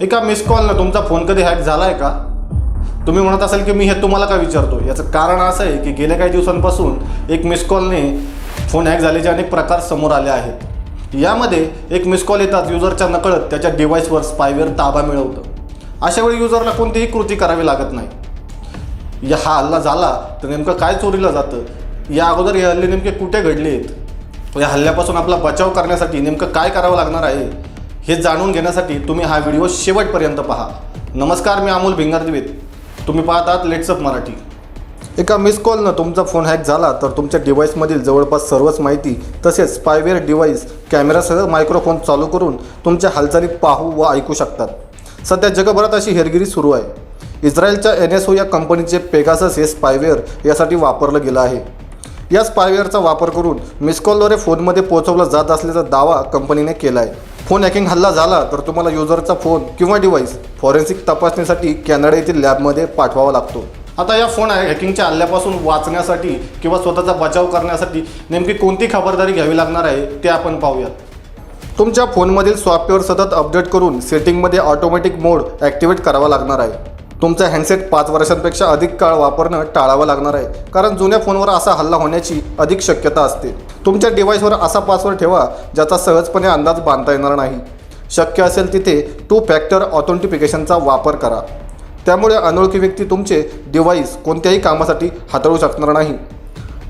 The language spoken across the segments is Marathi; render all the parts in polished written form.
एका मिस कॉलनं तुमचा फोन कधी हॅक झाला आहे का? तुम्ही म्हणत असाल की मी हे तुम्हाला का विचारतो. याचं कारण असं आहे की गेल्या काही दिवसांपासून एक मिस कॉलने फोन हॅक झाल्याचे अनेक प्रकार समोर आले आहेत. यामध्ये एक मिस कॉल येताच युजरच्या नकळत त्याच्या डिव्हाइसवर स्पायवेअर ताबा मिळवतं. अशावेळी युजरला कोणतीही कृती करावी लागत नाही. हा हल्ला झाला तर नेमकं काय चोरीला जातं, या अगोदर हे हल्ले नेमके कुठे घडले आहेत, या हल्ल्यापासून आपला बचाव करण्यासाठी नेमकं काय करावं लागणार आहे हे जाणून घेण्यासाठी तुम्ही हा व्हिडिओ शेवटपर्यंत पहा. नमस्कार, मी अमोल भिंगारद्विवेद. तुम्ही पाहतात लेट्सअप मराठी. एका मिस कॉलनं तुमचा फोन हॅक झाला तर तुमच्या डिव्हाइसमधील जवळपास सर्वच माहिती तसेच स्पायवेअर डिव्हाइस कॅमेरासह मायक्रोफोन चालू करून तुमच्या हालचाली पाहू व ऐकू शकतात. सध्या जगभरात अशी हेरगिरी सुरू आहे. इस्रायलच्या NSO या कंपनीचे पेगासस हे स्पायवेअर यासाठी वापरलं गेलं आहे. या स्पायवेअरचा वापर करून मिस कॉलद्वारे फोनमध्ये पोहोचवला जात असल्याचा दावा कंपनीने केला आहे. फोन हॅकिंग हल्ला झाला तर तुम्हाला युजरचा फोन किंवा डिव्हाइस फॉरेन्सिक तपासणीसाठी कॅनडा येथील लॅबमध्ये पाठवावा लागतो. आता या फोन हॅकिंगच्या हल्ल्यापासून वाचण्यासाठी किंवा स्वतःचा बचाव करण्यासाठी नेमकी कोणती खबरदारी घ्यावी लागणार आहे ते आपण पाहूयात. तुमच्या फोनमधील सॉफ्टवेअर सतत अपडेट करून सेटिंगमध्ये ऑटोमॅटिक मोड ॲक्टिवेट करावा लागणार आहे. तुमचा हँडसेट 5 वर्षांपेक्षा अधिक काळ वापरणं टाळावं लागणार आहे, कारण जुन्या फोनवर असा हल्ला होण्याची अधिक शक्यता असते. तुमच्या डिव्हाइसवर असा पासवर्ड ठेवा ज्याचा सहजपणे अंदाज बांधता येणार नाही. शक्य असेल तिथे 2 फॅक्टर ऑथेंटिफिकेशनचा वापर करा. त्यामुळे अनोळखी व्यक्ती तुमचे डिव्हाइस कोणत्याही कामासाठी हाताळू शकणार नाही.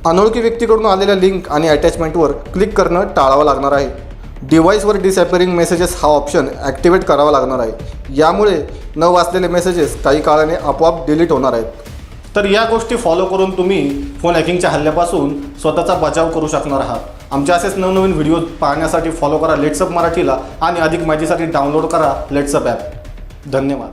अनोळखी व्यक्तीकडून आलेल्या लिंक आणि अटॅचमेंटवर क्लिक करणं टाळावं लागणार आहे. डिव्हाइसवर डिसअपिअरिंग मेसेजेस हा ऑप्शन ॲक्टिवेट करावा लागणार आहे. यामुळे न वाचलेले मेसेजेस काही काळाने आपोआप डिलीट होणार आहेत. तर या गोष्टी फॉलो करून तुम्ही फोन हॅकिंगच्या हल्ल्यापासून स्वतःचा बचाव करू शकणार आहात. आमचे असेच नवनवीन व्हिडिओ पाहण्यासाठी फॉलो करा लेट्सअप मराठीला आणि अधिक माहितीसाठी डाउनलोड करा लेट्सअप ॲप. धन्यवाद.